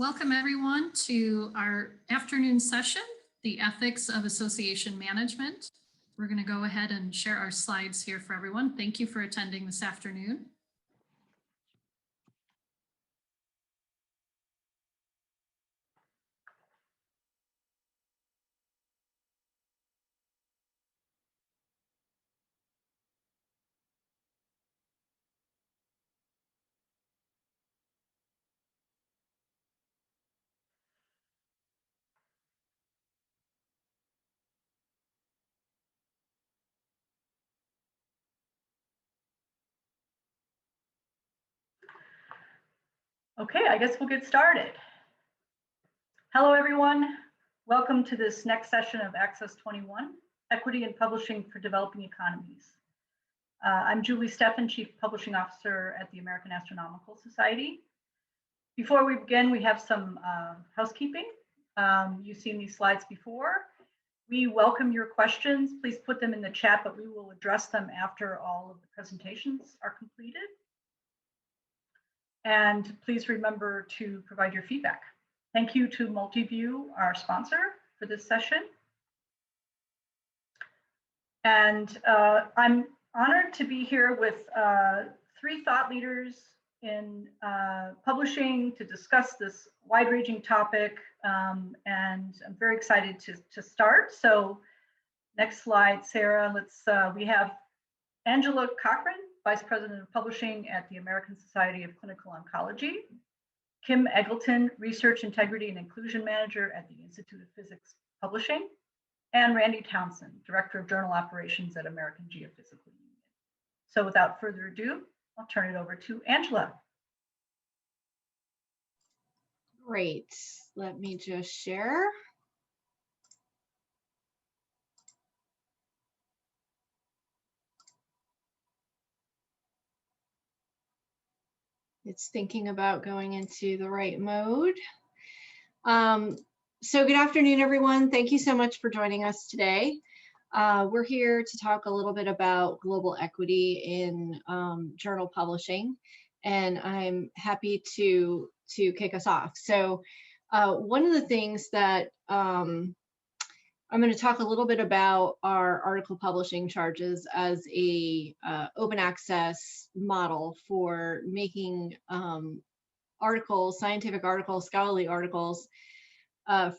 Welcome everyone to our afternoon session, the Ethics of Association Management. We're going to go ahead and share our slides here for everyone. Thank you for attending this afternoon. Okay, I guess we'll get started. Hello, everyone. Welcome to this next session of Access 21, Equity in Publishing for Developing Economies. I'm Julie Steffen, Chief Publishing Officer at the American Astronomical Society. Before we begin, we have some housekeeping. You've seen these slides before. We welcome your questions. Please put them in the chat, but we will address them after all of the presentations are completed. And please remember to provide your feedback. Thank you to Multiview, our sponsor for this session. And I'm honored to be here with three thought leaders in publishing to discuss this wide-ranging topic. And I'm very excited to start. So next slide, Sarah. We have Angela Cochran, Vice President of Publishing at the American Society of Clinical Oncology, Kim Eggleton, Research Integrity and Inclusion Manager at the Institute of Physics Publishing, and Randy Townsend, Director of Journal Operations at American Geophysical Union. So without further ado, I'll turn it over to Angela. Great, let me just share. It's thinking about going into the right mode. So good afternoon, everyone. Thank you so much for joining us today. We're here to talk a little bit about global equity in journal publishing, and I'm happy to kick us off. So one of the things that I'm going to talk a little bit about our article publishing charges as a open access model for making articles, scientific articles, scholarly articles,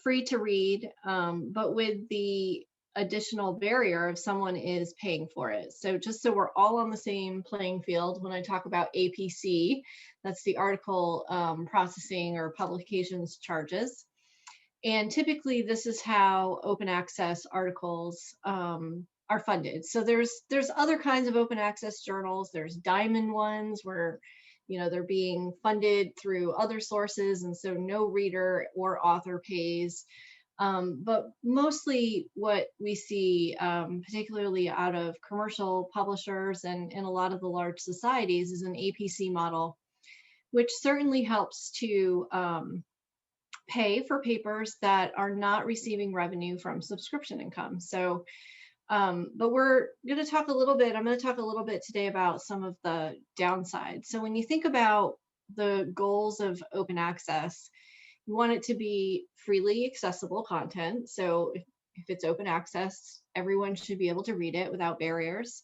free to read, but with the additional barrier if someone is paying for it. So just so we're all on the same playing field, when I talk about APC, that's the article processing or publications charges. And typically this is how open access articles are funded. So there's other kinds of open access journals. There's diamond ones where, you know, they're being funded through other sources, and so no reader or author pays. But mostly what we see, particularly out of commercial publishers and a lot of the large societies, is an APC model, which certainly helps to pay for papers that are not receiving revenue from subscription income. So, but we're going to talk a little bit, I'm going to talk a little bit today about some of the downsides. So when you think about the goals of open access, you want it to be freely accessible content. So if it's open access, everyone should be able to read it without barriers.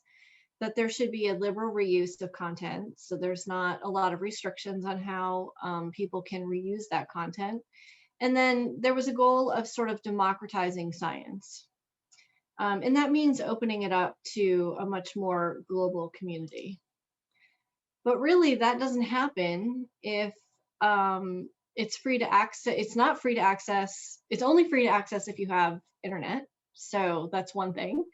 That there should be a liberal reuse of content. So there's not a lot of restrictions on how people can reuse that content. And then there was a goal of sort of democratizing science. And that means opening it up to a much more global community. But really that doesn't happen if it's free to access. It's not free to access. It's only free to access if you have internet. So that's one thing.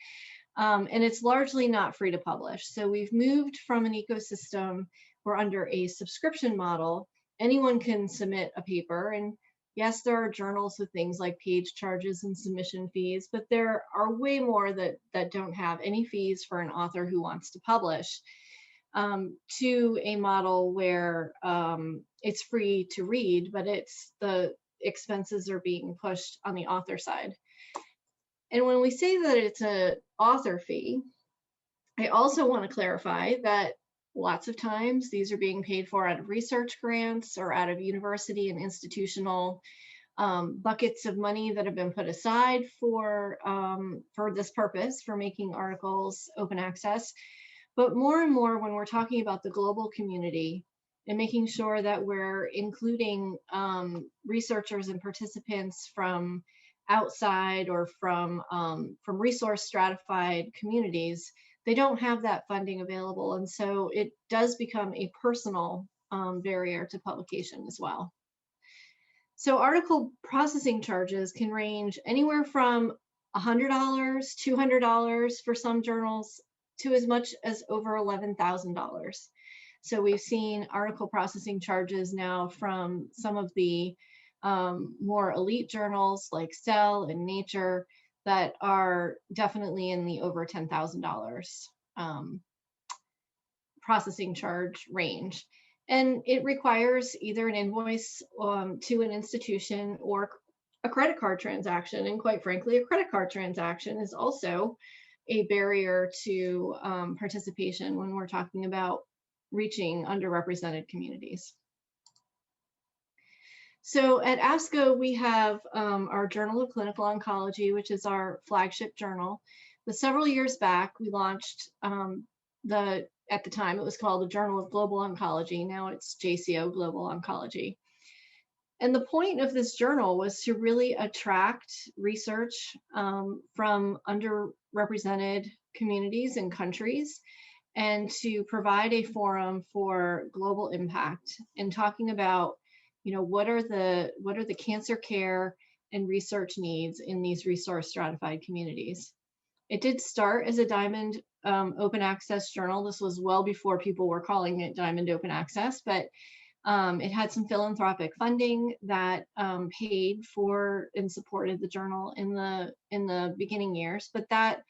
And it's largely not free to publish. So we've moved from an ecosystem where under a subscription model, anyone can submit a paper. And yes, there are journals with things like page charges and submission fees, but there are way more that don't have any fees for an author who wants to publish, to a model where it's free to read, but it's the expenses are being pushed on the author side. And when we say that it's an author fee, I also want to clarify that Lots of times these are being paid for out of research grants or out of university and institutional buckets of money that have been put aside for this purpose, for making articles open access. But more and more, when we're talking about the global community and making sure that we're including researchers and participants from outside or from resource stratified communities, they don't have that funding available. And so it does become a personal barrier to publication as well. So article processing charges can range anywhere from $100, $200 for some journals to as much as over $11,000. So we've seen article processing charges now from some of the more elite journals like Cell and Nature that are definitely in the over $10,000 processing charge range. And it requires either an invoice to an institution or a credit card transaction. And quite frankly, a credit card transaction is also a barrier to participation when we're talking about reaching underrepresented communities. So at ASCO, we have our Journal of Clinical Oncology, which is our flagship journal. But several years back, we launched at the time, it was called the Journal of Global Oncology. Now it's JCO Global Oncology. And the point of this journal was to really attract research from underrepresented communities and countries, and to provide a forum for global impact and talking about, what are the cancer care and research needs in these resource stratified communities. It did start as a Diamond open access journal. This was well before people were calling it Diamond Open Access, but it had some philanthropic funding that paid for and supported the journal in the beginning years. But that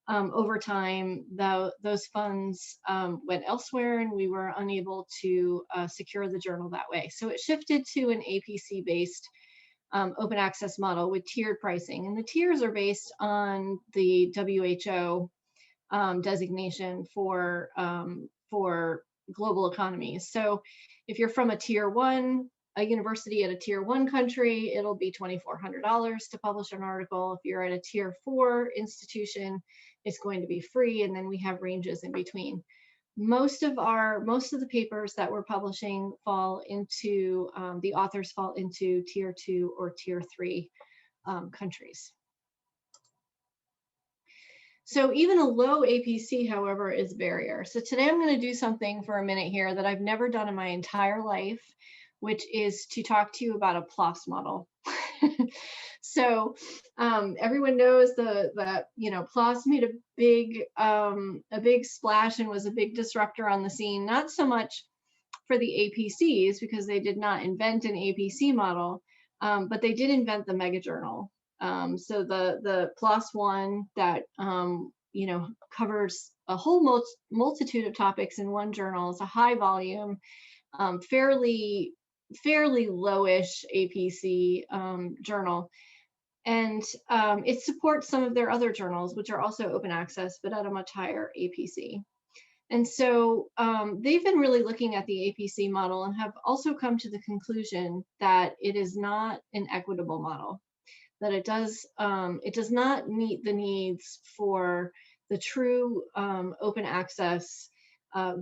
over time, those funds went elsewhere, and we were unable to secure the journal that way. So it shifted to an APC-based open access model with tiered pricing. And the tiers are based on the WHO designation for global economies. So if you're from a university at a tier 1 country, it'll be $2,400 to publish an article. If you're at a tier 4 institution, it's going to be free. And then we have ranges in between. Most of the papers that we're publishing fall into, the authors fall into tier 2 or tier 3 countries. So even a low APC, however, is a barrier. So today I'm going to do something for a minute here that I've never done in my entire life, which is to talk to you about a PLOS model. So everyone knows that PLOS made a big splash and was a big disruptor on the scene, not so much for the APCs because they did not invent an APC model, but they did invent the mega journal. So the PLOS one that covers a whole multitude of topics in one journal is a high volume, fairly lowish APC journal. And it supports some of their other journals, which are also open access, but at a much higher APC. And so they've been really looking at the APC model and have also come to the conclusion that it is not an equitable model, that it does not meet the needs for the true open access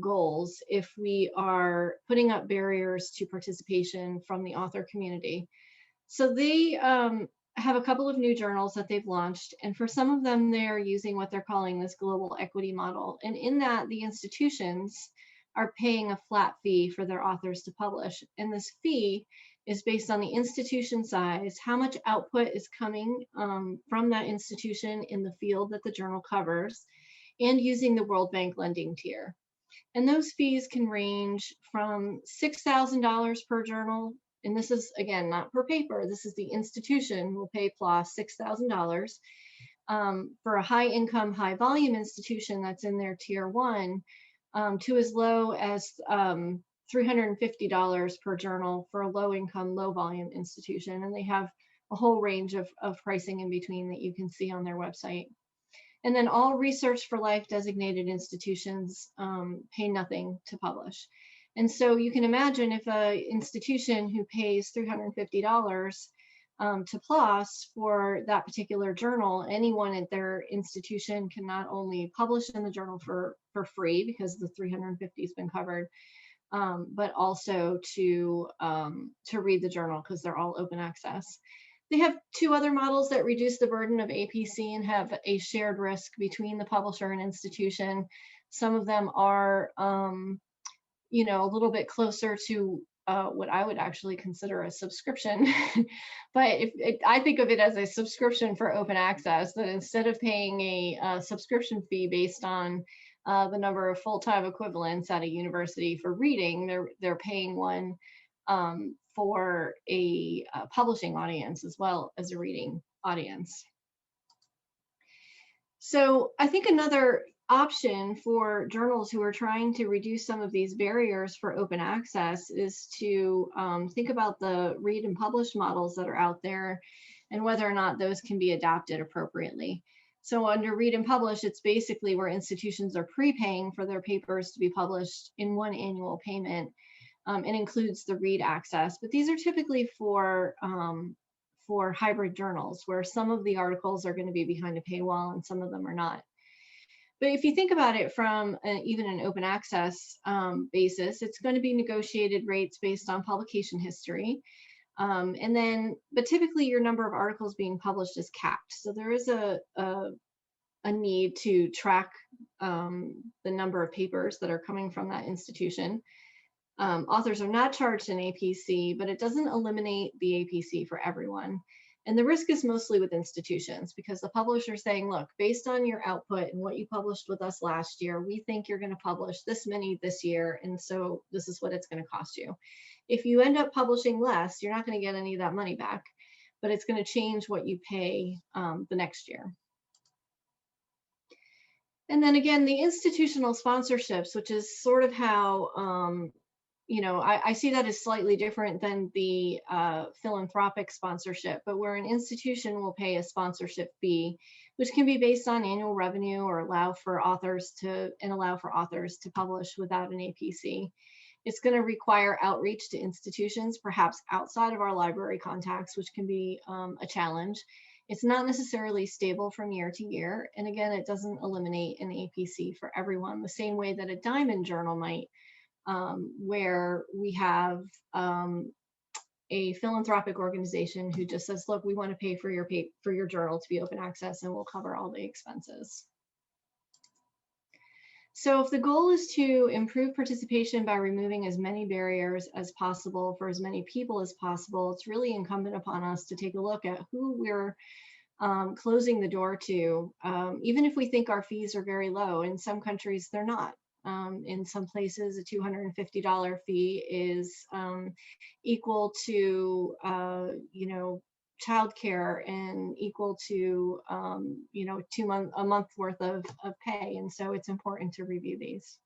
goals if we are putting up barriers to participation from the author community. So they have a couple of new journals that they've launched, and for some of them, they're using what they're calling this global equity model. And in that, the institutions are paying a flat fee for their authors to publish. And this fee is based on the institution size, how much output is coming from that institution in the field that the journal covers, and using the World Bank lending tier. And those fees can range from $6,000 per journal. And this is, again, not per paper. This is the institution will pay PLOS $6,000 for a high income, high volume institution that's in their tier 1 to as low as $350 per journal for a low income, low volume institution. And they have a whole range of pricing in between that you can see on their website. And then all Research for Life designated institutions pay nothing to publish. And so you can imagine if an institution who pays $350 to PLOS for that particular journal, anyone at their institution can not only publish in the journal for free because the $350 has been covered, but also to read the journal because they're all open access. They have two other models that reduce the burden of APC and have a shared risk between the publisher and institution. Some of them are, you know, a little bit closer to what I would actually consider a subscription. But I think of it as a subscription for open access, that instead of paying a subscription fee based on the number of full-time equivalents at a university for reading, they're paying one for a publishing audience as well as a reading audience. So I think another option for journals who are trying to reduce some of these barriers for open access is to think about the read and publish models that are out there and whether or not those can be adapted appropriately. So under read and publish, it's basically where institutions are prepaying for their papers to be published in one annual payment. It includes the read access, but these are typically for hybrid journals where some of the articles are going to be behind a paywall and some of them are not. But if you think about it from even an open access basis, it's going to be negotiated rates based on publication history. But typically your number of articles being published is capped. So there is a need to track the number of papers that are coming from that institution. Authors are not charged an APC, but it doesn't eliminate the APC for everyone. And the risk is mostly with institutions because the publisher is saying, look, based on your output and what you published with us last year, we think you're going to publish this many this year. And so this is what it's going to cost you. If you end up publishing less, you're not going to get any of that money back, but it's going to change what you pay the next year. And then again, the institutional sponsorships, which is sort of how, you know, I see that as slightly different than the philanthropic sponsorship, but where an institution will pay a sponsorship fee, which can be based on annual revenue or allow for authors to publish without an APC. It's going to require outreach to institutions, perhaps outside of our library contacts, which can be a challenge. It's not necessarily stable from year to year. And again, it doesn't eliminate an APC for everyone, the same way that a diamond journal might, where we have a philanthropic organization who just says, look, we want to pay for your journal to be open access and we'll cover all the expenses. So if the goal is to improve participation by removing as many barriers as possible for as many people as possible, it's really incumbent upon us to take a look at who we're closing the door to, even if we think our fees are very low. In some countries, they're not. In some places, a $250 fee is equal to, you know, childcare and equal to, you know, a month worth of pay. And so it's important to review these.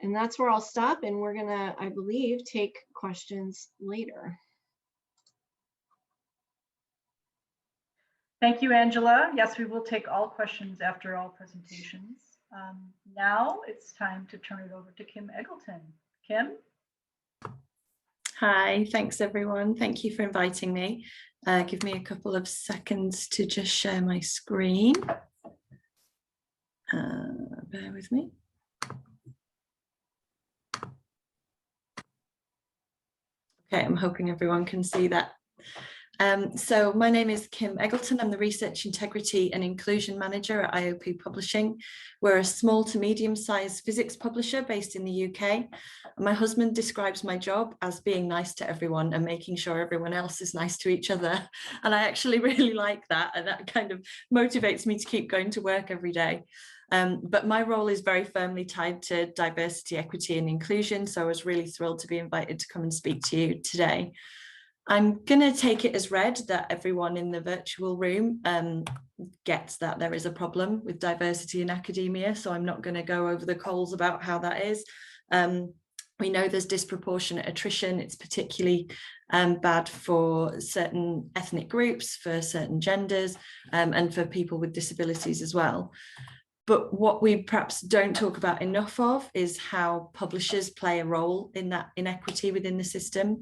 And that's where I'll stop. And we're gonna, I believe, take questions later. Thank you, Angela. Yes, we will take all questions after all presentations. Now it's time to turn it over to Kim Eggleton. Kim? Hi, thanks everyone. Thank you for inviting me. Give me a couple of seconds to just share my screen. Bear with me. Okay, I'm hoping everyone can see that. So my name is Kim Eggleton. I'm the Research Integrity and Inclusion Manager at IOP Publishing. We're a small to medium-sized physics publisher based in the UK. My husband describes my job as being nice to everyone and making sure everyone else is nice to each other. And I actually really like that. And that kind of motivates me to keep going to work every day. But my role is very firmly tied to diversity, equity, and inclusion. So I was really thrilled to be invited to come and speak to you today. I'm going to take it as read that everyone in the virtual room gets that there is a problem with diversity in academia, so I'm not going to go over the coals about how that is. We know there's disproportionate attrition. It's particularly bad for certain ethnic groups, for certain genders, and for people with disabilities as well. But what we perhaps don't talk about enough of is how publishers play a role in that inequity within the system.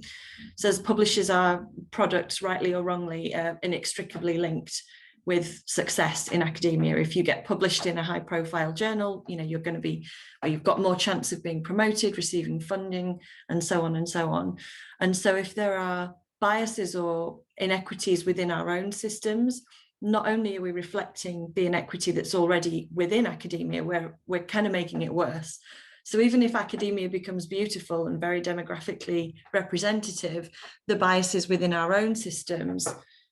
So as publishers, our products, rightly or wrongly, inextricably linked with success in academia. If you get published in a high profile journal, you're going to be, or you've got more chance of being promoted, receiving funding, and so on and so on. And so if there are biases or inequities within our own systems, not only are we reflecting the inequity that's already within academia, where we're kind of making it worse. So even if academia becomes beautiful and very demographically representative, the biases within our own systems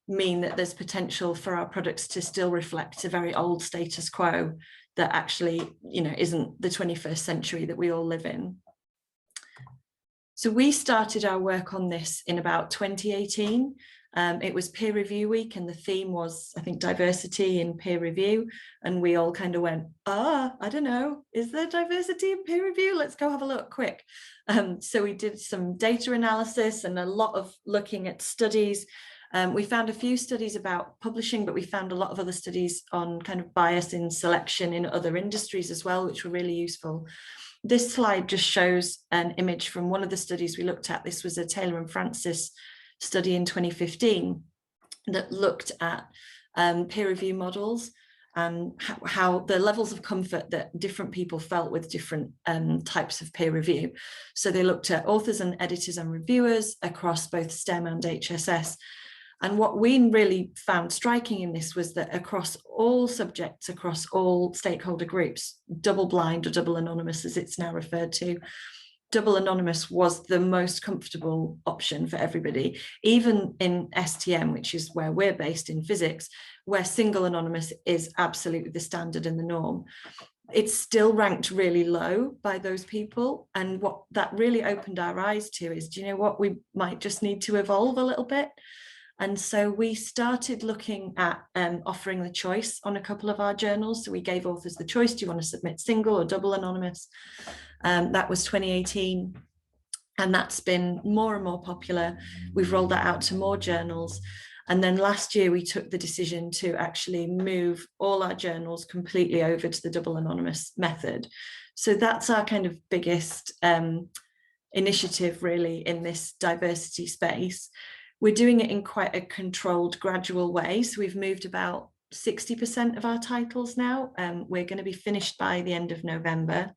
mean that there's potential for our products to still reflect a very old status quo that actually, isn't the 21st century that we all live in. So we started our work on this in about 2018. It was peer review week, and the theme was, I think, diversity in peer review. And we all kind of went, I don't know, is there diversity in peer review? Let's go have a look quick. So we did some data analysis and a lot of looking at studies. We found a few studies about publishing, but we found a lot of other studies on kind of bias in selection in other industries as well, which were really useful. This slide just shows an image from one of the studies we looked at. This was a Taylor and Francis study in 2015 that looked at peer review models and how the levels of comfort that different people felt with different types of peer review. So they looked at authors and editors and reviewers across both STEM and HSS. And what we really found striking in this was that across all subjects, across all stakeholder groups, double blind or double anonymous as it's now referred to, double anonymous was the most comfortable option for everybody. Even in STM, which is where we're based in physics, where single anonymous is absolutely the standard and the norm, it's still ranked really low by those people. And what that really opened our eyes to is, do you know what, we might just need to evolve a little bit. And so we started looking at offering the choice on a couple of our journals. So we gave authors the choice, do you want to submit single or double anonymous? That was 2018. And that's been more and more popular. We've rolled that out to more journals. And then last year, we took the decision to actually move all our journals completely over to the double anonymous method. So that's our kind of biggest initiative really in this diversity space. We're doing it in quite a controlled, gradual way. So we've moved about 60% of our titles now. We're going to be finished by the end of November.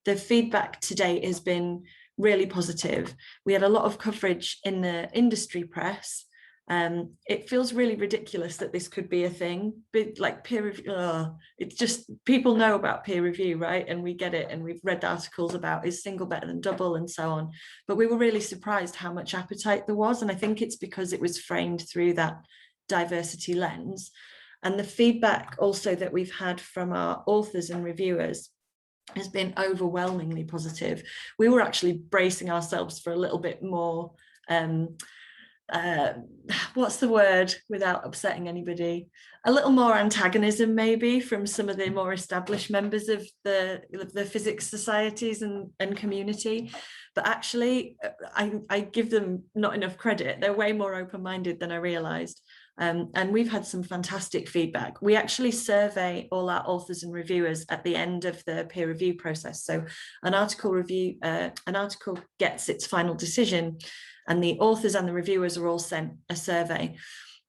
The feedback to date has been really positive. We had a lot of coverage in the industry press. It feels really ridiculous that this could be a thing, but like peer review, it's just, people know about peer review, right? And we get it, and we've read articles about is single better than double and so on. But we were really surprised how much appetite there was. And I think it's because it was framed through that diversity lens. And the feedback also that we've had from our authors and reviewers has been overwhelmingly positive. We were actually bracing ourselves for a little bit more what's the word without upsetting anybody, a little more antagonism maybe from some of the more established members of the physics societies and community, but actually I give them not enough credit. They're way more open-minded than I realized. And we've had some fantastic feedback. We actually survey all our authors and reviewers at the end of the peer review process. So an article gets its final decision, and the authors and the reviewers are all sent a survey.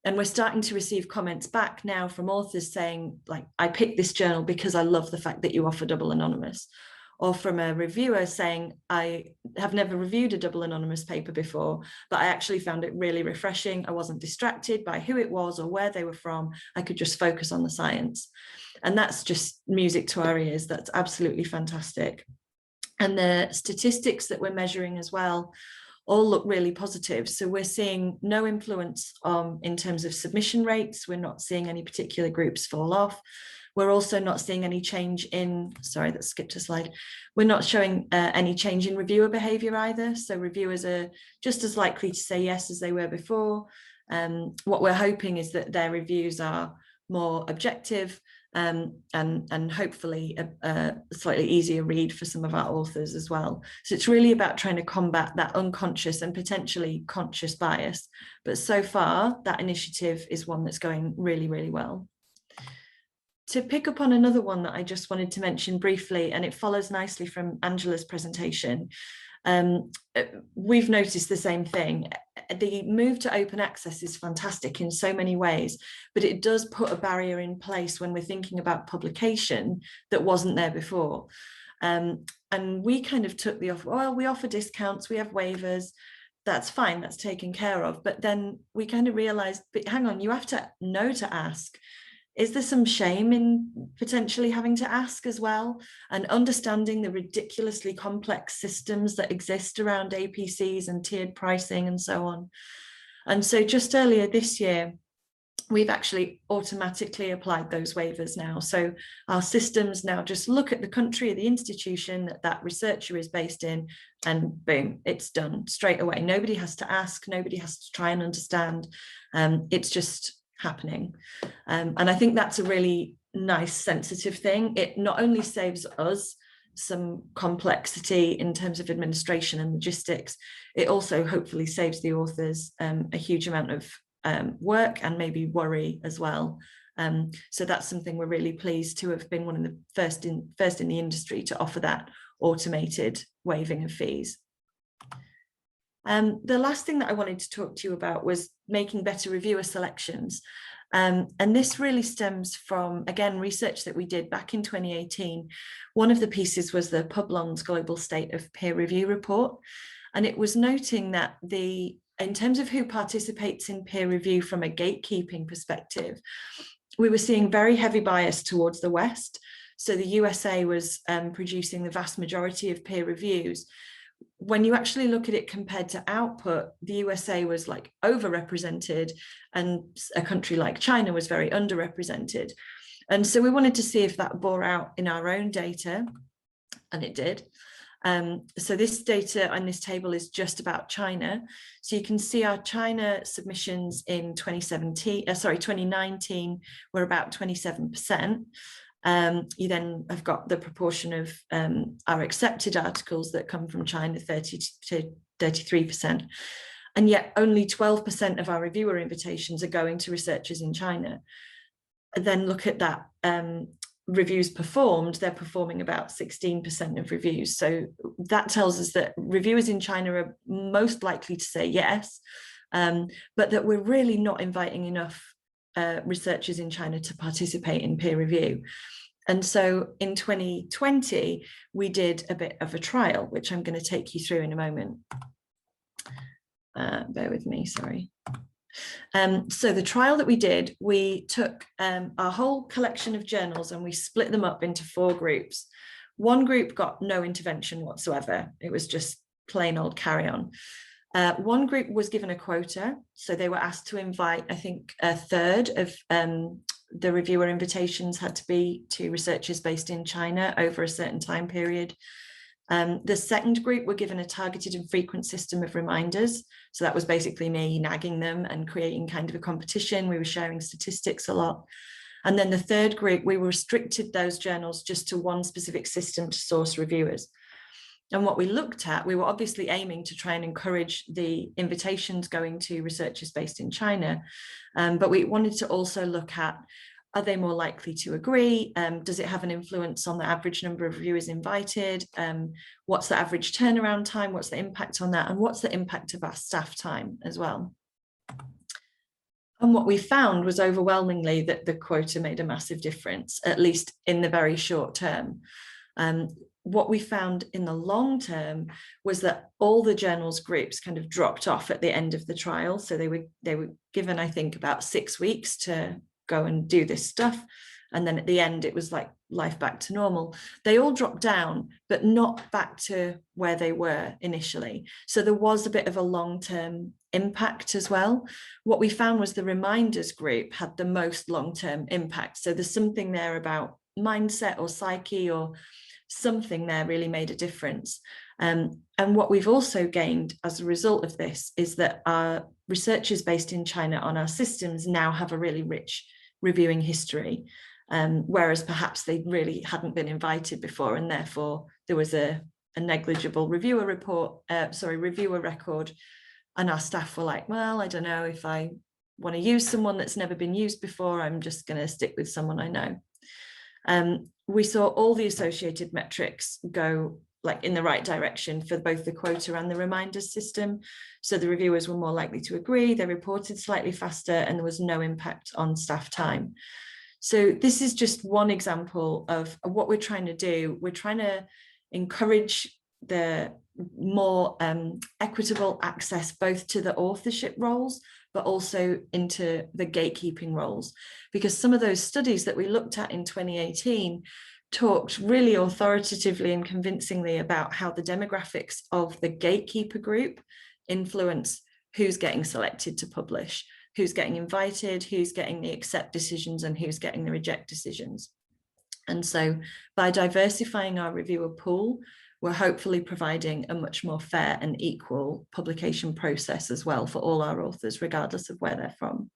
And we're starting to receive comments back now from authors saying, like, I picked this journal because I love the fact that you offer double anonymous. Or from a reviewer saying, I have never reviewed a double anonymous paper before, but I actually found it really refreshing. I wasn't distracted by who it was or where they were from. I could just focus on the science. And that's just music to our ears. That's absolutely fantastic. And the statistics that we're measuring as well all look really positive. So we're seeing no influence in terms of submission rates. We're not seeing any particular groups fall off. We're also not seeing any change in, sorry, that skipped a slide. We're not showing any change in reviewer behavior either. So reviewers are just as likely to say yes as they were before. What we're hoping is that their reviews are more objective, and hopefully a slightly easier read for some of our authors as well. So it's really about trying to combat that unconscious and potentially conscious bias. But so far, that initiative is one that's going really, really well. To pick up on another one that I just wanted to mention briefly, and it follows nicely from Angela's presentation, we've noticed the same thing. The move to open access is fantastic in so many ways, but it does put a barrier in place when we're thinking about publication that wasn't there before. And we kind of took the offer, well, we offer discounts, we have waivers, that's fine, that's taken care of. But then we kind of realized, but hang on, you have to know to ask. Is there some shame in potentially having to ask as well, and understanding the ridiculously complex systems that exist around APCs and tiered pricing and so on? And so just earlier this year, we've actually automatically applied those waivers now. So our systems now just look at the country or the institution that that researcher is based in, and boom, it's done straight away. Nobody has to ask, nobody has to try and understand. It's just happening. And I think that's a really nice, sensitive thing. It not only saves us some complexity in terms of administration and logistics, it also hopefully saves the authors a huge amount of work and maybe worry as well. So that's something we're really pleased to have been one of the first in the industry to offer that automated waiving of fees. The last thing that I wanted to talk to you about was making better reviewer selections. And this really stems from, again, research that we did back in 2018. One of the pieces was the Publon's Global State of Peer Review report. And it was noting that in terms of who participates in peer review from a gatekeeping perspective, we were seeing very heavy bias towards the West. So the USA was producing the vast majority of peer reviews. When you actually look at it compared to output, the USA was like overrepresented, and a country like China was very underrepresented. And so we wanted to see if that bore out in our own data, and it did. So this data on this table is just about China. So you can see our China submissions in 2019 were about 27%. You then have got the proportion of our accepted articles that come from China, 30 to 33%. And yet only 12% of our reviewer invitations are going to researchers in China. And then look at that reviews performed, they're performing about 16% of reviews. So that tells us that reviewers in China are most likely to say yes, but that we're really not inviting enough researchers in China to participate in peer review. And so in 2020, we did a bit of a trial, which I'm going to take you through in a moment. Bear with me, sorry. So the trial that we did, we took our whole collection of journals and we split them up into 4 groups. One group got no intervention whatsoever. It was just plain old carry on. One group was given a quota. So they were asked to invite, I think, a third of the reviewer invitations had to be to researchers based in China over a certain time period. The second group were given a targeted and frequent system of reminders. So that was basically me nagging them and creating kind of a competition. We were sharing statistics a lot. And then the third group, we restricted those journals just to one specific system to source reviewers. And what we looked at, we were obviously aiming to try and encourage the invitations going to researchers based in China. But we wanted to also look at, are they more likely to agree? Does it have an influence on the average number of reviewers invited? What's the average turnaround time? What's the impact on that? And what's the impact of our staff time as well? And what we found was overwhelmingly that the quota made a massive difference, at least in the very short term. What we found in the long term was that all the journals groups kind of dropped off at the end of the trial. So they were given, I think, about 6 weeks to go and do this stuff. And then at the end, it was like life back to normal. They all dropped down, but not back to where they were initially. So there was a bit of a long-term impact as well. What we found was the reminders group had the most long-term impact. So there's something there about mindset or psyche or something there really made a difference. And what we've also gained as a result of this is that our researchers based in China on our systems now have a really rich reviewing history. whereas perhaps they really hadn't been invited before, and therefore there was a negligible reviewer record, and our staff were like, well, I don't know if I want to use someone that's never been used before, I'm just going to stick with someone I know. We saw all the associated metrics go in the right direction for both the quota and the reminders system. So the reviewers were more likely to agree, they reported slightly faster, and there was no impact on staff time. So this is just one example of what we're trying to do. We're trying to encourage the more equitable access both to the authorship roles, but also into the gatekeeping roles. Because some of those studies that we looked at in 2018 talked really authoritatively and convincingly about how the demographics of the gatekeeper group influence who's getting selected to publish, who's getting invited, who's getting the accept decisions, and who's getting the reject decisions. And so by diversifying our reviewer pool, we're hopefully providing a much more fair and equal publication process as well for all our authors, regardless of where they're from.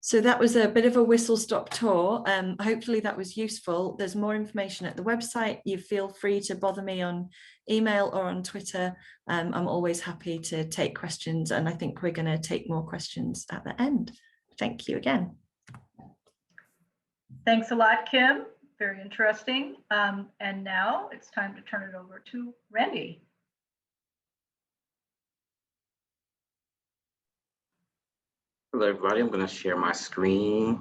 So that was a bit of a whistle-stop tour. Hopefully that was useful. There's more information at the website. You feel free to bother me on email or on Twitter. I'm always happy to take questions, and I think we're going to take more questions at the end. Thank you again. Thanks a lot, Kim. Very interesting. And now it's time to turn it over to Randy. Hello, everybody. I'm going to share my screen.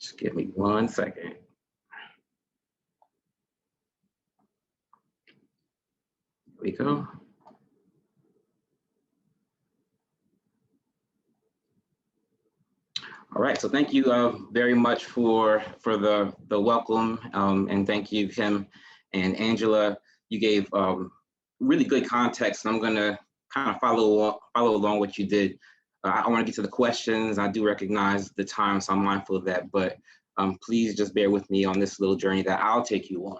Just give me 1 second. Here we go. All right, so thank you very much for the welcome, and thank you, Kim and Angela. You gave really good context, and I'm going to kind of follow along what you did. I want to get to the questions. I do recognize the time, so I'm mindful of that, but please just bear with me on this little journey that I'll take you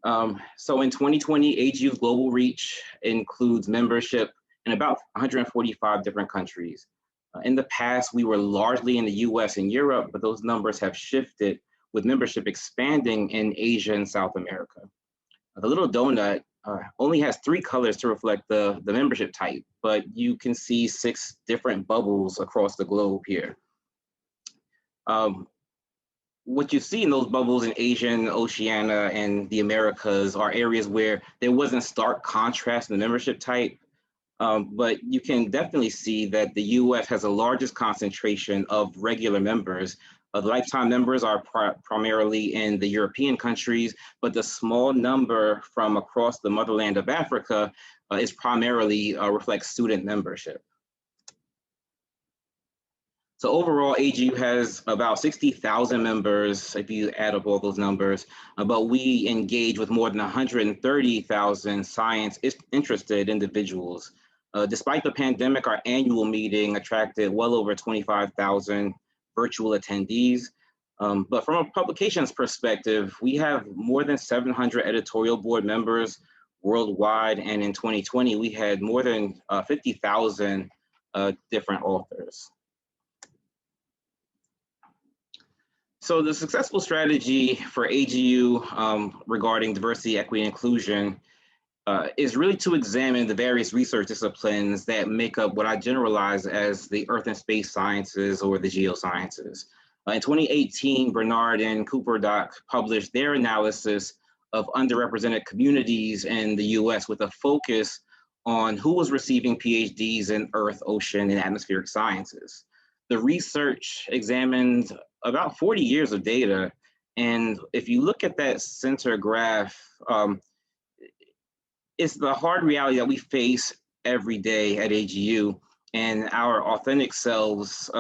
on. So in 2020, AGU's global reach includes membership in about 145 different countries. In the past, we were largely in the US and Europe, but those numbers have shifted with membership expanding in Asia and South America. The little donut only has 3 colors to reflect the membership type, but you can see 6 different bubbles across the globe here. What you see in those bubbles in Asia and Oceania and the Americas are areas where there wasn't stark contrast in the membership type, but you can definitely see that the US has the largest concentration of regular members. The lifetime members are primarily in the European countries, but the small number from across the motherland of Africa is primarily reflects student membership. So overall, AGU has about 60,000 members, if you add up all those numbers, but we engage with more than 130,000 science-interested individuals. Despite the pandemic, our annual meeting attracted well over 25,000 virtual attendees. But from a publications perspective, we have more than 700 editorial board members worldwide. And in 2020, we had more than 50,000 different authors. So the successful strategy for AGU regarding diversity, equity, and inclusion is really to examine the various research disciplines that make up what I generalize as the earth and space sciences or the geosciences. In 2018, Bernard and Cooper-Dock published their analysis of underrepresented communities in the US with a focus on who was receiving PhDs in earth, ocean, and atmospheric sciences. The research examined about 40 years of data. And if you look at that center graph, it's the hard reality that we face every day at AGU, and our authentic selves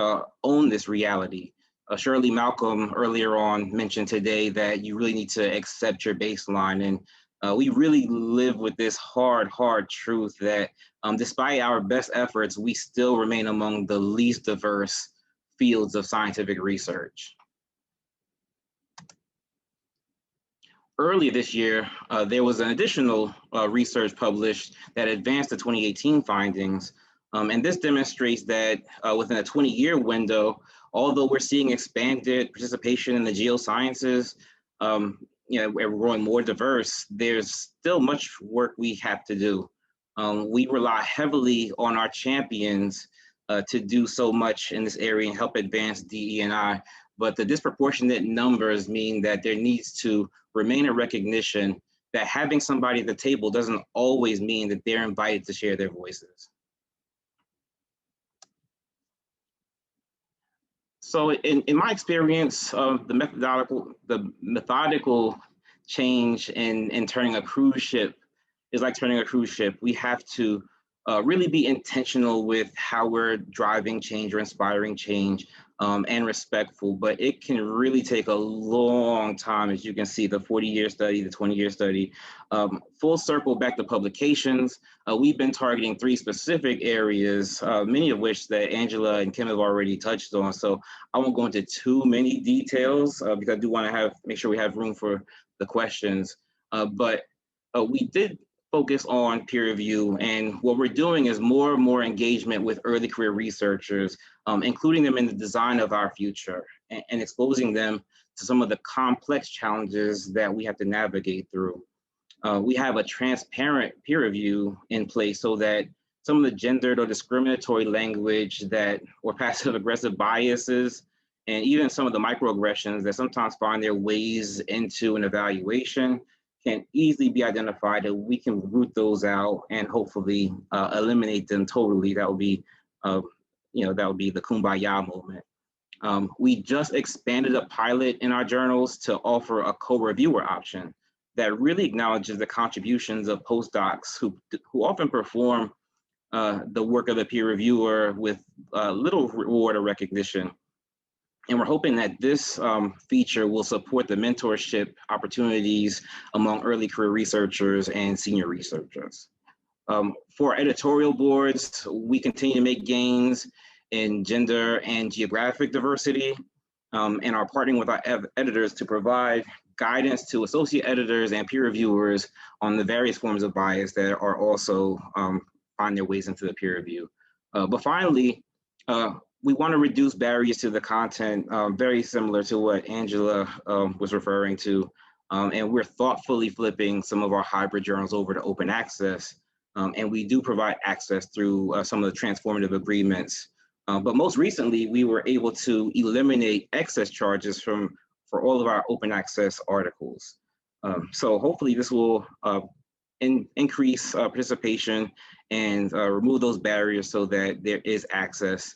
own this reality. Shirley Malcolm earlier on mentioned today that you really need to accept your baseline. And we really live with this hard truth that despite our best efforts, we still remain among the least diverse fields of scientific research. Earlier this year, there was an additional research published that advanced the 2018 findings. And this demonstrates that within a 20-year window, although we're seeing expanded participation in the geosciences, we're growing more diverse, there's still much work we have to do. We rely heavily on our champions to do so much in this area and help advance DE&I, but the disproportionate numbers mean that there needs to remain a recognition that having somebody at the table doesn't always mean that they're invited to share their voices. So in my experience, the methodical change in turning a cruise ship is like turning a cruise ship. We have to really be intentional with how we're driving change or inspiring change, and respectful, but it can really take a long time, as you can see, the 40-year study, the 20-year study. Full circle back to publications, we've been targeting 3 specific areas, many of which that Angela and Kim have already touched on. So I won't go into too many details because I do want to make sure we have room for the questions. But we did focus on peer review, and what we're doing is more and more engagement with early career researchers, including them in the design of our future and exposing them to some of the complex challenges that we have to navigate through. We have a transparent peer review in place so that some of the gendered or discriminatory language or passive aggressive biases, and even some of the microaggressions that sometimes find their ways into an evaluation can easily be identified, and we can root those out and hopefully eliminate them totally. That would be, that would be the kumbaya moment. We just expanded a pilot in our journals to offer a co-reviewer option that really acknowledges the contributions of postdocs who often perform the work of the peer reviewer with little reward or recognition. And we're hoping that this feature will support the mentorship opportunities among early career researchers and senior researchers. For editorial boards, we continue to make gains in gender and geographic diversity, and are partnering with our editors to provide guidance to associate editors and peer reviewers on the various forms of bias that are also find their ways into the peer review. But finally, we want to reduce barriers to the content, very similar to what Angela was referring to. And we're thoughtfully flipping some of our hybrid journals over to open access. And we do provide access through some of the transformative agreements. But most recently, we were able to eliminate excess charges for all of our open access articles. So hopefully this will increase participation and remove those barriers so that there is access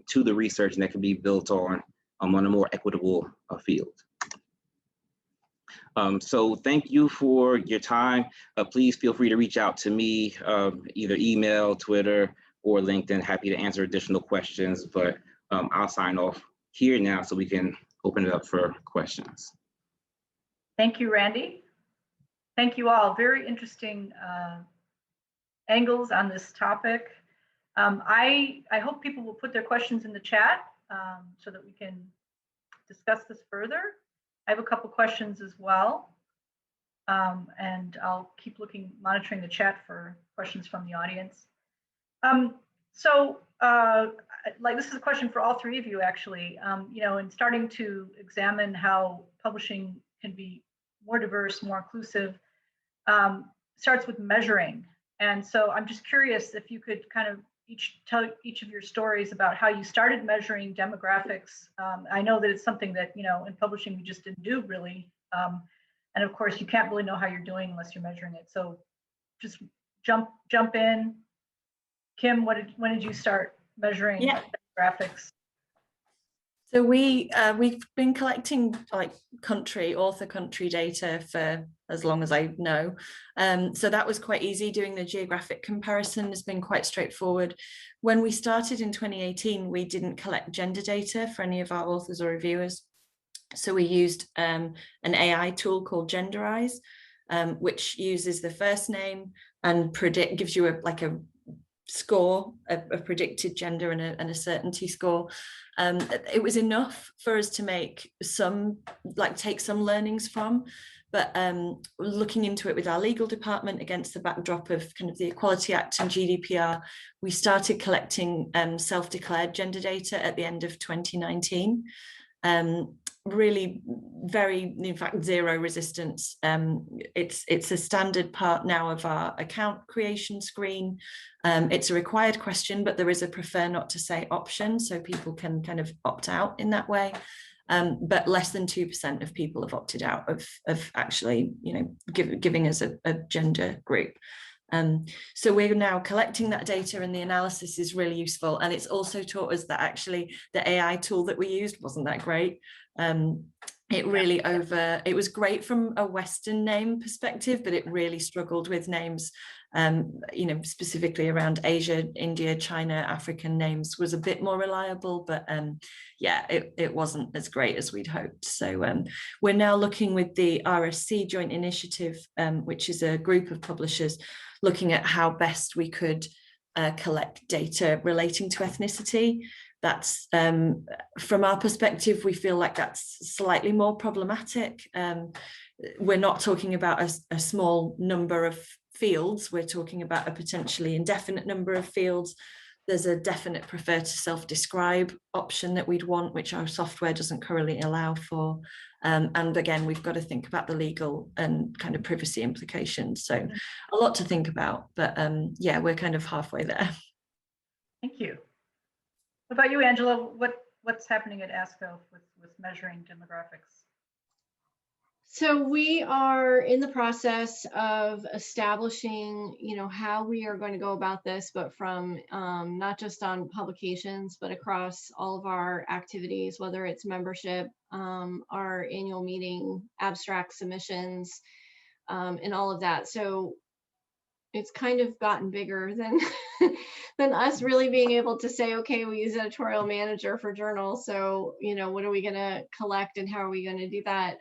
to the research that can be built on a more equitable field. So thank you for your time. Please feel free to reach out to me, either email, Twitter, or LinkedIn. Happy to answer additional questions, but I'll sign off here now so we can open it up for questions. Thank you, Randy. Thank you all. Very interesting angles on this topic. I hope people will put their questions in the chat so that we can discuss this further. I have a couple questions as well, and I'll keep monitoring the chat for questions from the audience. This is a question for all 3 of you, actually. In starting to examine how publishing can be more diverse, more inclusive, starts with measuring. And so I'm just curious if you could kind of tell each of your stories about how you started measuring demographics. I know that it's something that, in publishing we just didn't do really. And of course, you can't really know how you're doing unless you're measuring it. So just jump in. Kim, when did you start measuring demographics? So we've been collecting author country data for as long as I know. So that was quite easy. Doing the geographic comparison has been quite straightforward. When we started in 2018, we didn't collect gender data for any of our authors or reviewers. So we used an AI tool called Genderize, which uses the first name and gives you a score, a predicted gender and a certainty score. It was enough for us to make take some learnings from, But looking into it with our legal department against the backdrop of kind of the Equality Act and GDPR, we started collecting self-declared gender data at the end of 2019. Really very, in fact, zero resistance. It's a standard part now of our account creation screen. It's a required question, but there is a prefer not to say option, so people can kind of opt out in that way. But less than 2% of people have opted out of actually, you know, giving us a gender group. So we're now collecting that data, and the analysis is really useful. And it's also taught us that actually the AI tool that we used wasn't that great. It really it was great from a Western name perspective, but it really struggled with names, you know, specifically around Asia, India, China, African names was a bit more reliable, but yeah, it wasn't as great as we'd hoped. So we're now looking with the RSC Joint Initiative, which is a group of publishers, looking at how best we could collect data relating to ethnicity. That's, from our perspective, we feel like that's slightly more problematic. We're not talking about a small number of fields, we're talking about a potentially indefinite number of fields. There's a definite prefer to self-describe option that we'd want, which our software doesn't currently allow for. And again, we've got to think about the legal and kind of privacy implications. So a lot to think about, but yeah, we're kind of halfway there. Thank you. What about you, Angela? What's happening at ASCO with measuring demographics? So we are in the process of establishing, you know, how we are going to go about this, but from not just on publications, but across all of our activities, whether it's membership, our annual meeting, abstract submissions, and all of that. So it's kind of gotten bigger than than us really being able to say, okay, we use editorial manager for journals. So, you know, what are we going to collect and how are we going to do that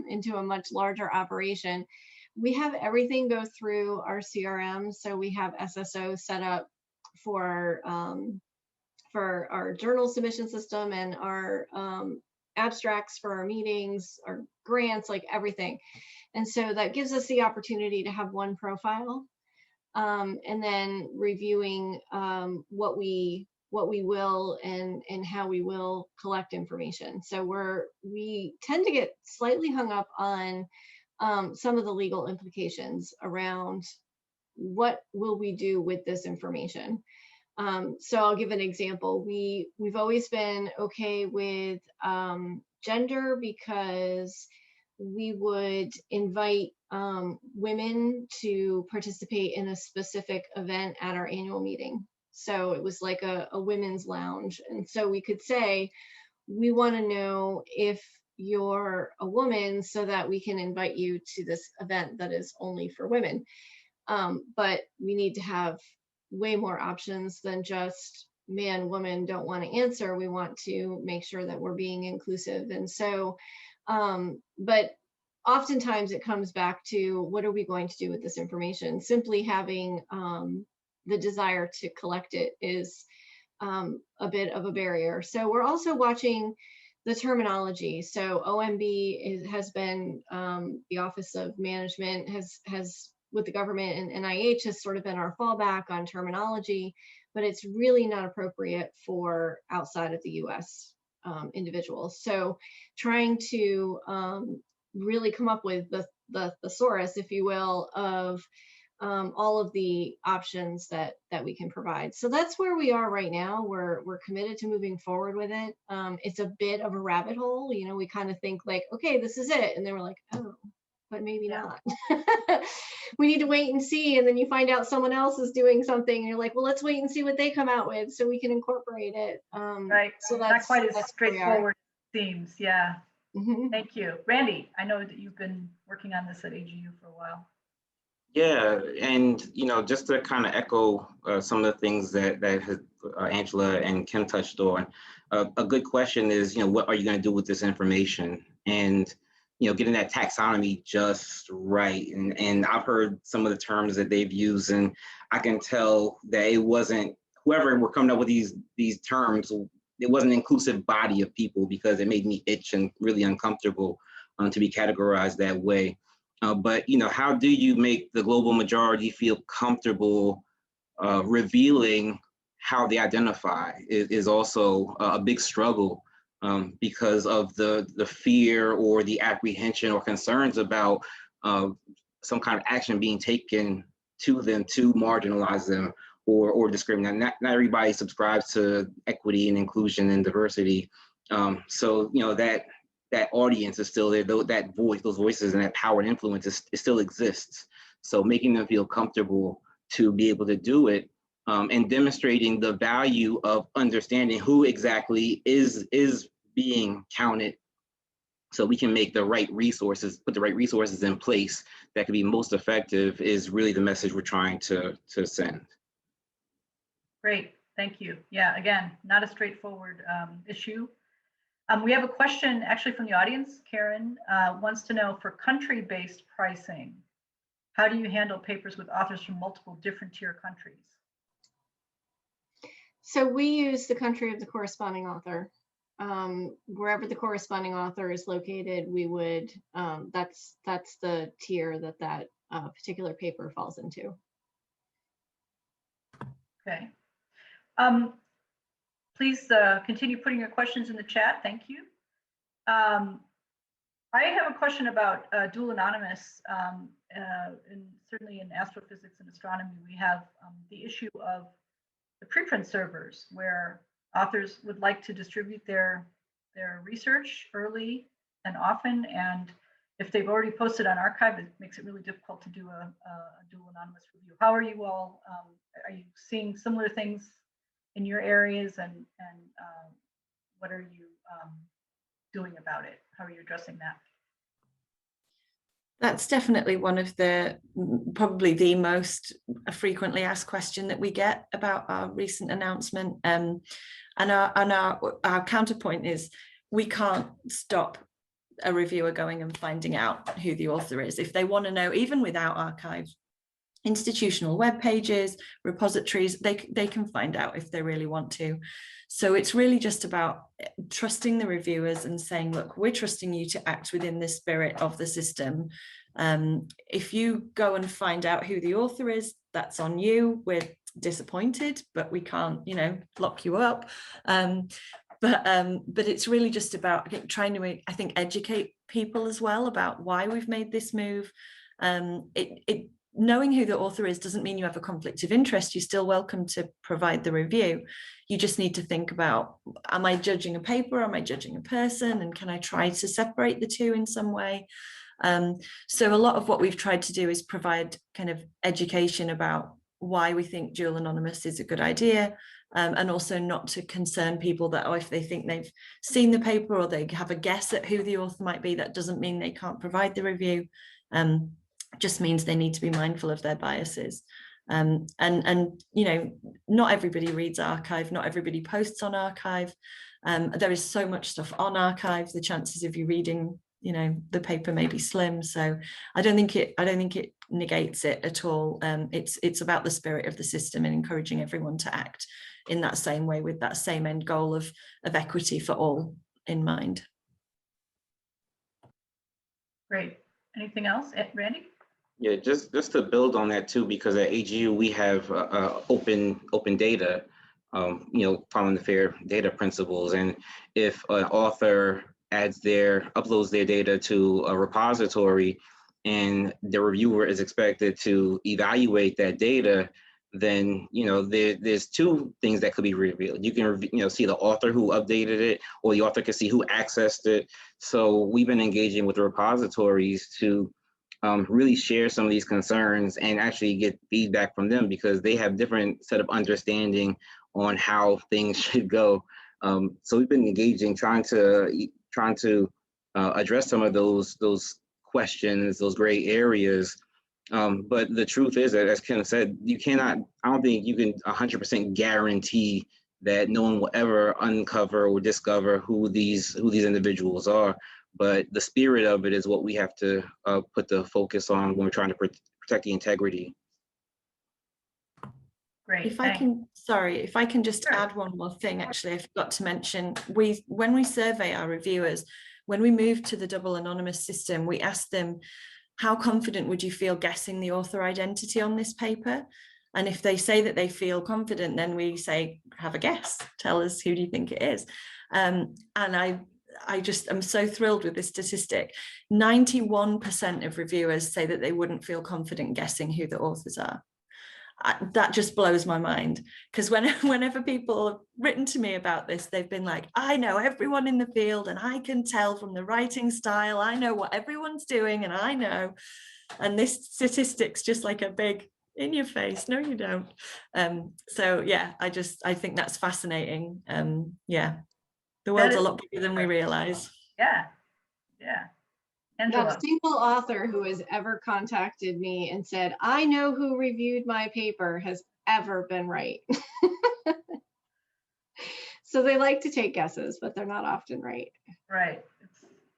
into a much larger operation? We have everything go through our CRM. So we have SSO set up for our journal submission system and our abstracts for our meetings, our grants, like everything. And so that gives us the opportunity to have one profile. And then reviewing what we will and how we will collect information. So we tend to get slightly hung up on some of the legal implications around what will we do with this information. So I'll give an example. We've always been okay with gender because we would invite women to participate in a specific event at our annual meeting. So it was like a women's lounge. And so we could say, we want to know if you're a woman so that we can invite you to this event that is only for women. But we need to have way more options than just man, woman, don't want to answer. We want to make sure that we're being inclusive. And so, but oftentimes it comes back to what are we going to do with this information? Simply having the desire to collect it is a bit of a barrier. So we're also watching the terminology. So OMB has been, the Office of Management has with the government, and NIH has sort of been our fallback on terminology, but it's really not appropriate for outside of the US individuals. So trying to really come up with the thesaurus, if you will, of all of the options that we can provide. So that's where we are right now. We're committed to moving forward with it. It's a bit of a rabbit hole. You know, we kind of think like, okay, this is it. And then we're like, oh, but maybe not. We need to wait and see. And then you find out someone else is doing something and you're like, well, let's wait and see what they come out with so we can incorporate it. Right. So that's not quite as straightforward as it seems. Yeah. Mm-hmm. Thank you. Randy, I know that you've been working on this at AGU for a while. Yeah, and you know, just to kind of echo some of the things that Angela and Kim touched on, a good question is, you know, what are you going to do with this information? And you know, getting that taxonomy just right. And I've heard some of the terms that they've used, and I can tell that it wasn't, whoever were coming up with these terms, it wasn't an inclusive body of people, because it made me itch and really uncomfortable to be categorized that way. But how do you make the global majority feel comfortable revealing how they identify is also a big struggle, because of the fear or the apprehension or concerns about some kind of action being taken to them to marginalize them or discriminate. Not everybody subscribes to equity and inclusion and diversity. So that audience is still there, though that voice, those voices and that power and influence it still exists. So making them feel comfortable to be able to do it, and demonstrating the value of understanding who exactly is being counted, so we can make the right resources, put the right resources in place that can be most effective, is really the message we're trying to send. Great, thank you. Yeah, again, not a straightforward issue. We have a question actually from the audience. Karen wants to know, for country-based pricing, how do you handle papers with authors from multiple different tier countries? So we use the country of the corresponding author. Wherever the corresponding author is located, we would, that's the tier that particular paper falls into. Okay. Please continue putting your questions in the chat. Thank you. I have a question about dual anonymous, and certainly in astrophysics and astronomy, we have the issue of the preprint servers, where authors would like to distribute their research early and often, and if they've already posted on archive, it makes it really difficult to do a dual anonymous review. How are you all? Are you seeing similar things in your areas, and what are you doing about it? How are you addressing that? That's definitely one of probably the most frequently asked question that we get about our recent announcement. And our counterpoint is, we can't stop a reviewer going and finding out who the author is. If they want to know, even without archive, institutional web pages, repositories, they can find out if they really want to. So it's really just about trusting the reviewers and saying, look, we're trusting you to act within the spirit of the system. If you go and find out who the author is, that's on you. We're disappointed, but we can't, lock you up. But it's really just about trying to, I think, educate people as well about why we've made this move. Knowing who the author is doesn't mean you have a conflict of interest. You're still welcome to provide the review. You just need to think about, am I judging a paper? Am I judging a person? And can I try to separate the two in some way? So a lot of what we've tried to do is provide kind of education about why we think dual anonymous is a good idea, and also not to concern people that, if they think they've seen the paper or they have a guess at who the author might be, that doesn't mean they can't provide the review. Just means they need to be mindful of their biases. And not everybody reads archive, not everybody posts on archive. There is so much stuff on archive, the chances of you reading the paper may be slim. So I don't think it negates it at all. It's about the spirit of the system and encouraging everyone to act in that same way, with that same end goal of equity for all in mind. Great. Anything else, Randy? Yeah, just to build on that too, because at AGU we have open data, following the fair data principles. And if an author uploads their data to a repository, and the reviewer is expected to evaluate that data, then there's two things that could be revealed. You can see the author who updated it, or the author can see who accessed it. So we've been engaging with the repositories to really share some of these concerns and actually get feedback from them, because they have different set of understanding on how things should go. So we've been engaging, trying to address some of those questions, those gray areas. But the truth is that, as Kim said, I don't think you can 100% guarantee that no one will ever uncover or discover who these individuals are. But the spirit of it is what we have to put the focus on when we're trying to protect the integrity. Great. If I can just add one more thing, actually, I forgot to mention, when we survey our reviewers, when we moved to the double anonymous system, we asked them, how confident would you feel guessing the author identity on this paper? And if they say that they feel confident, then we say, have a guess, tell us, who do you think it is? And I just am so thrilled with this statistic. 91% of reviewers say that they wouldn't feel confident guessing who the authors are. That just blows my mind, because whenever people have written to me about this, they've been like, I know everyone in the field and I can tell from the writing style, I know what everyone's doing and I know. And this statistic's just like a big in your face, no you don't. So yeah, I think that's fascinating. Yeah, the world's a lot bigger than we realize. Yeah, Angela. Not a single author who has ever contacted me and said, I know who reviewed my paper has ever been right. So they like to take guesses, but they're not often right. Right.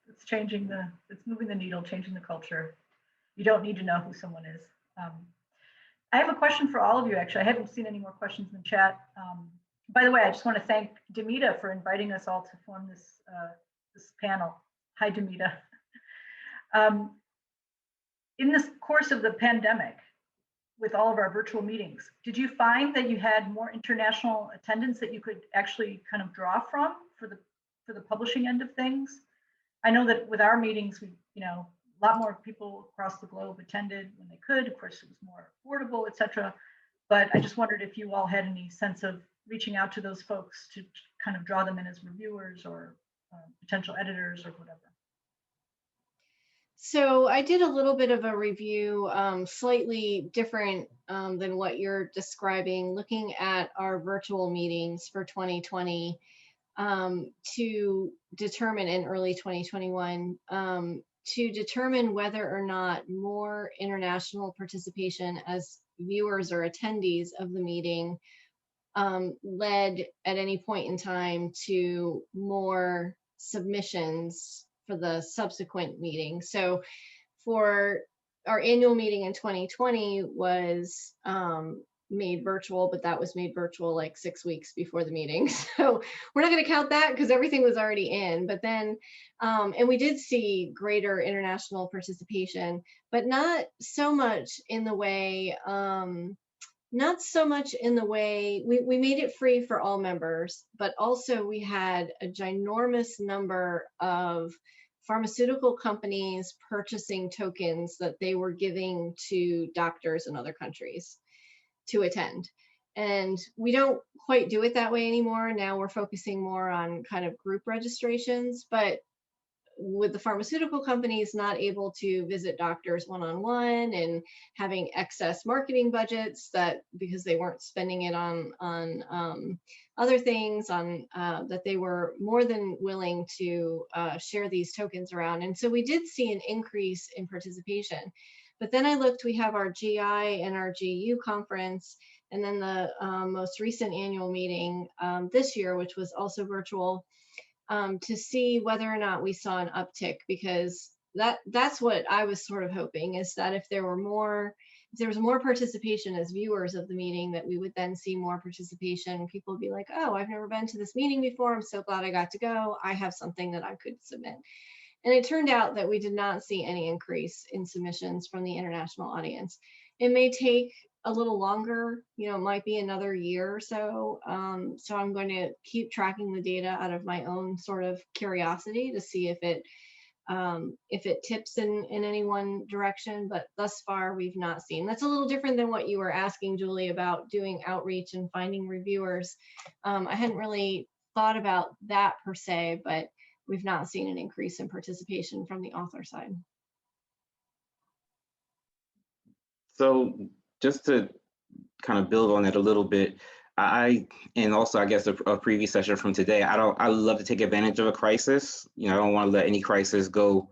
It's changing it's moving the needle, changing the culture. You don't need to know who someone is. I have a question for all of you, actually. I haven't seen any more questions in the chat. By the way, I just want to thank Demita for inviting us all to form this panel. Hi, Demita. In this course of the pandemic, with all of our virtual meetings, did you find that you had more international attendance that you could actually kind of draw from for the publishing end of things? I know that with our meetings, a lot more people across the globe attended when they could. Of course, it was more affordable, et cetera. But I just wondered if you all had any sense of reaching out to those folks to kind of draw them in as reviewers or potential editors or whatever. So I did a little bit of a review, slightly different than what you're describing, looking at our virtual meetings for 2020 to determine in early 2021, to determine whether or not more international participation as viewers or attendees of the meeting led at any point in time to more submissions for the subsequent meeting. So for our annual meeting in 2020 was made virtual, but that was made virtual like 6 weeks before the meeting. So we're not going to count that because everything was already in. But then, and we did see greater international participation, but not so much in the way, we made it free for all members, but also we had a ginormous number of pharmaceutical companies purchasing tokens that they were giving to doctors in other countries to attend. And we don't quite do it that way anymore. Now we're focusing more on kind of group registrations, but with the pharmaceutical companies not able to visit doctors one-on-one and having excess marketing budgets that because they weren't spending it on other things that they were more than willing to share these tokens around. And so we did see an increase in participation. But then I looked, we have our GI and our GU conference, and then the most recent annual meeting this year, which was also virtual, to see whether or not we saw an uptick, because that's what I was sort of hoping, is that if there was more participation as viewers of the meeting, that we would then see more participation. People would be like, oh, I've never been to this meeting before. I'm so glad I got to go. I have something that I could submit. And it turned out that we did not see any increase in submissions from the international audience. It may take a little longer, it might be another year or so. So I'm going to keep tracking the data out of my own sort of curiosity to see if it tips in any one direction, but thus far we've not seen. That's a little different than what you were asking, Julie, about doing outreach and finding reviewers. I hadn't really thought about that per se, but we've not seen an increase in participation from the author side. So just to kind of build on that a little bit, and also I guess a previous session from today, I love to take advantage of a crisis. I don't want to let any crisis go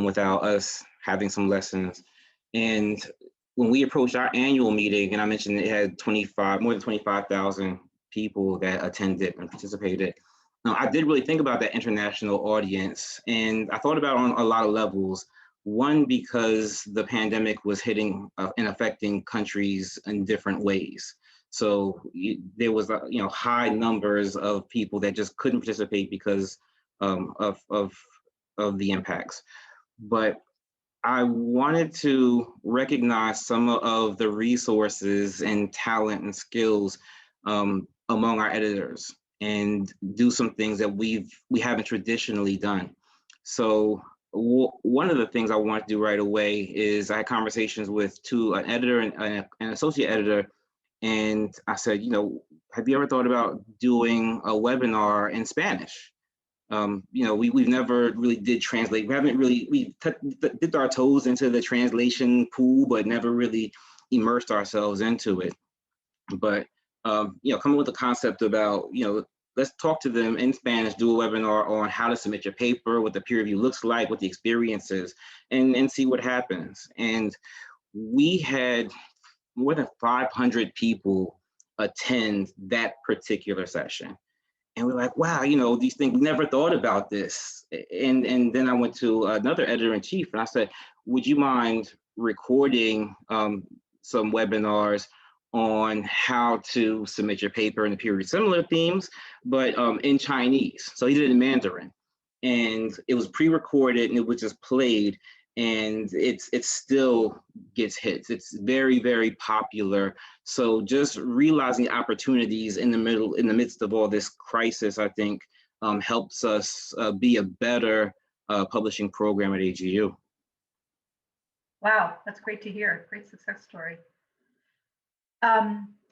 without us having some lessons. And when we approached our annual meeting, and I mentioned it had more than 25,000 people that attended and participated, I did really think about that international audience, and I thought about it on a lot of levels. One, because the pandemic was hitting and affecting countries in different ways. So there was, high numbers of people that just couldn't participate because of the impacts. But I wanted to recognize some of the resources and talent and skills among our editors and do some things that we haven't traditionally done. So one of the things I want to do right away is I had conversations with an editor and an associate editor, and I said, have you ever thought about doing a webinar in Spanish? We've never really did translate. We haven't really, we dipped our toes into the translation pool, but never really immersed ourselves into it. But, coming with the concept about, let's talk to them in Spanish, do a webinar on how to submit your paper, what the peer review looks like, what the experience is, and see what happens. And we had more than 500 people attend that particular session. And we're like, wow, these things, we never thought about this. And then I went to another editor-in-chief and I said, would you mind recording some webinars on how to submit your paper in the peer review, similar themes, but in Chinese. So he did it in Mandarin. And it was pre-recorded and it was just played, and it still gets hits. It's very, very popular. So just realizing the opportunities in the midst of all this crisis, I think helps us be a better publishing program at AGU. Wow, that's great to hear. Great success story.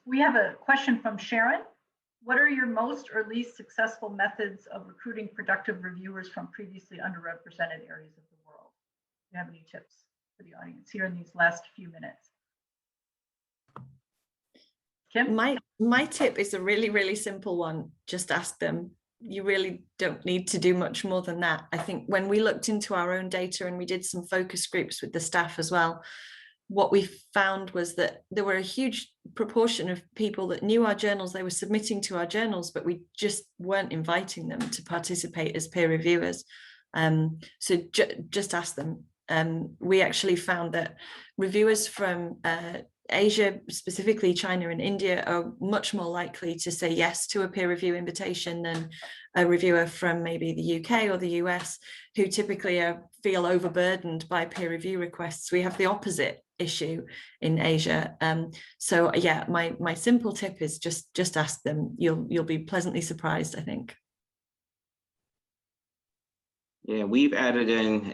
We have a question from Sharon. What are your most or least successful methods of recruiting productive reviewers from previously underrepresented areas of the world? Do you have any tips for the audience here in these last few minutes? Kim? My tip is a really, really simple one. Just ask them. You really don't need to do much more than that. I think when we looked into our own data and we did some focus groups with the staff as well, what we found was that there were a huge proportion of people that knew our journals, they were submitting to our journals, but we just weren't inviting them to participate as peer reviewers. So just ask them. We actually found that reviewers from Asia, specifically China and India, are much more likely to say yes to a peer review invitation than a reviewer from maybe the UK or the US, who typically feel overburdened by peer review requests. We have the opposite issue in Asia. So yeah, my simple tip is just ask them. You'll be pleasantly surprised, I think. Yeah, we've added in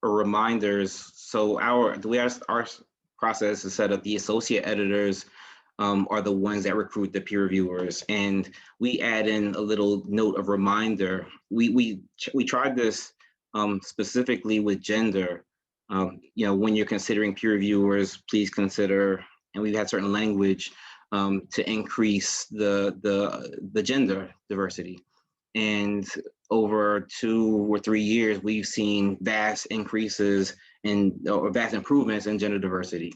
reminders. So the way our process is set up, the associate editors are the ones that recruit the peer reviewers, and we add in a little note of reminder. We tried this specifically with gender. When you're considering peer reviewers, please consider, and we've had certain language to increase the gender diversity. And over 2 or 3 years, we've seen vast increases or vast improvements in gender diversity.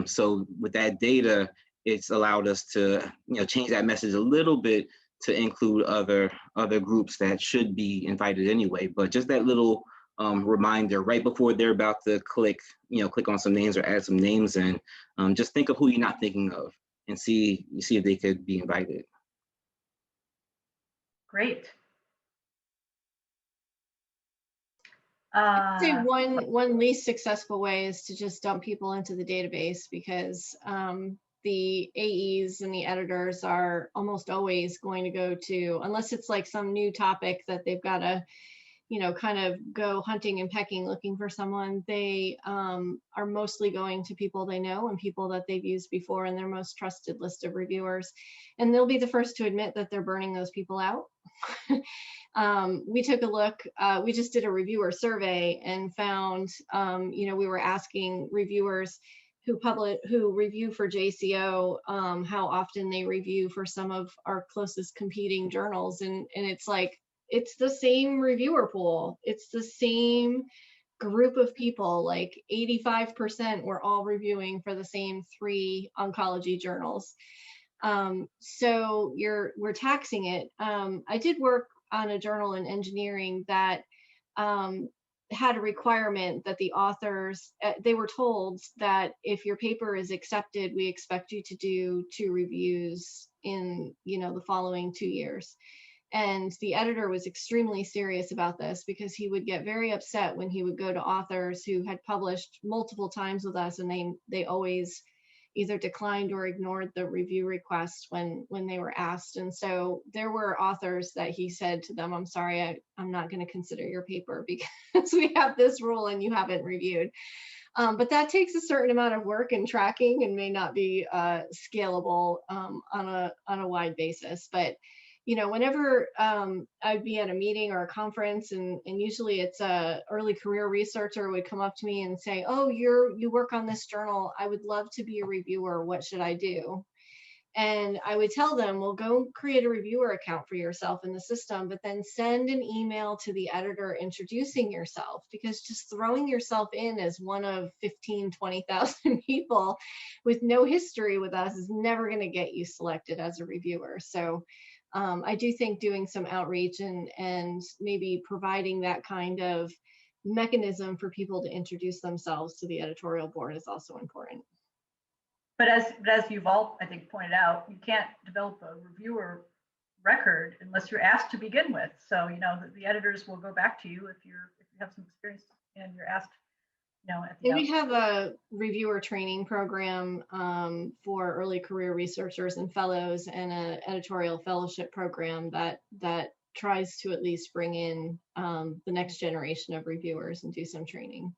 So with that data, it's allowed us to change that message a little bit to include other groups that should be invited anyway. But just that little reminder right before they're about to click on some names or add some names in, just think of who you're not thinking of and see if they could be invited. Great. I'd say one least successful way is to just dump people into the database, because the AEs and the editors are almost always going to go to, unless it's like some new topic that they've got to, kind of go hunting and pecking looking for someone, they are mostly going to people they know and people that they've used before in their most trusted list of reviewers. And they'll be the first to admit that they're burning those people out. We took a look, we just did a reviewer survey and found, we were asking reviewers who review for JCO, how often they review for some of our closest competing journals. And it's like, it's the same reviewer pool. It's the same group of people, like 85% were all reviewing for the same 3 oncology journals. So we're taxing it. I did work on a journal in engineering that had a requirement that the authors, they were told that if your paper is accepted, we expect you to do 2 reviews in, the following 2 years. And the editor was extremely serious about this because he would get very upset when he would go to authors who had published multiple times with us, and they always either declined or ignored the review request when they were asked. And so there were authors that he said to them, I'm sorry, I'm not going to consider your paper because we have this rule and you haven't reviewed. But that takes a certain amount of work and tracking and may not be scalable on a wide basis. But whenever I'd be at a meeting or a conference, and usually it's a early career researcher would come up to me and say, oh, you work on this journal. I would love to be a reviewer. What should I do? And I would tell them, well, go create a reviewer account for yourself in the system, but then send an email to the editor introducing yourself, because just throwing yourself in as one of 15, 20,000 people with no history with us is never going to get you selected as a reviewer. So I do think doing some outreach and maybe providing that kind of mechanism for people to introduce themselves to the editorial board is also important. But as you've all, I think, pointed out, you can't develop a reviewer record unless you're asked to begin with. So, the editors will go back to you if you have some experience and you're asked, at the And we have a reviewer training program for early career researchers and fellows, and an editorial fellowship program that tries to at least bring in the next generation of reviewers and do some training.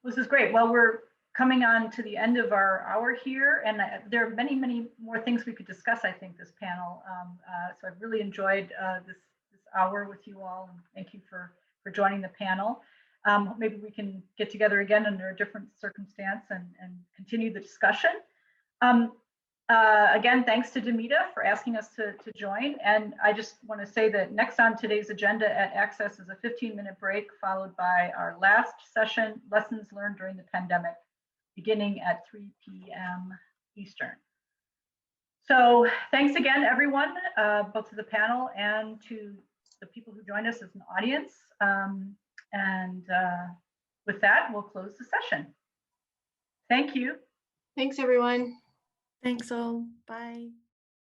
This is great. Well, we're coming on to the end of our hour here, and there are many, many more things we could discuss, I think, this panel. So I've really enjoyed this hour with you all, and thank you for joining the panel. Maybe we can get together again under a different circumstance and continue the discussion. Again, thanks to Demita for asking us to join. And I just want to say that next on today's agenda at Access is a 15-minute break, followed by our last session, Lessons Learned During the Pandemic, beginning at 3 p.m. Eastern. So thanks again, everyone, both to the panel and to the people who joined us as an audience. With that, we'll close the session. Thank you. Thanks, everyone. Thanks all. Bye.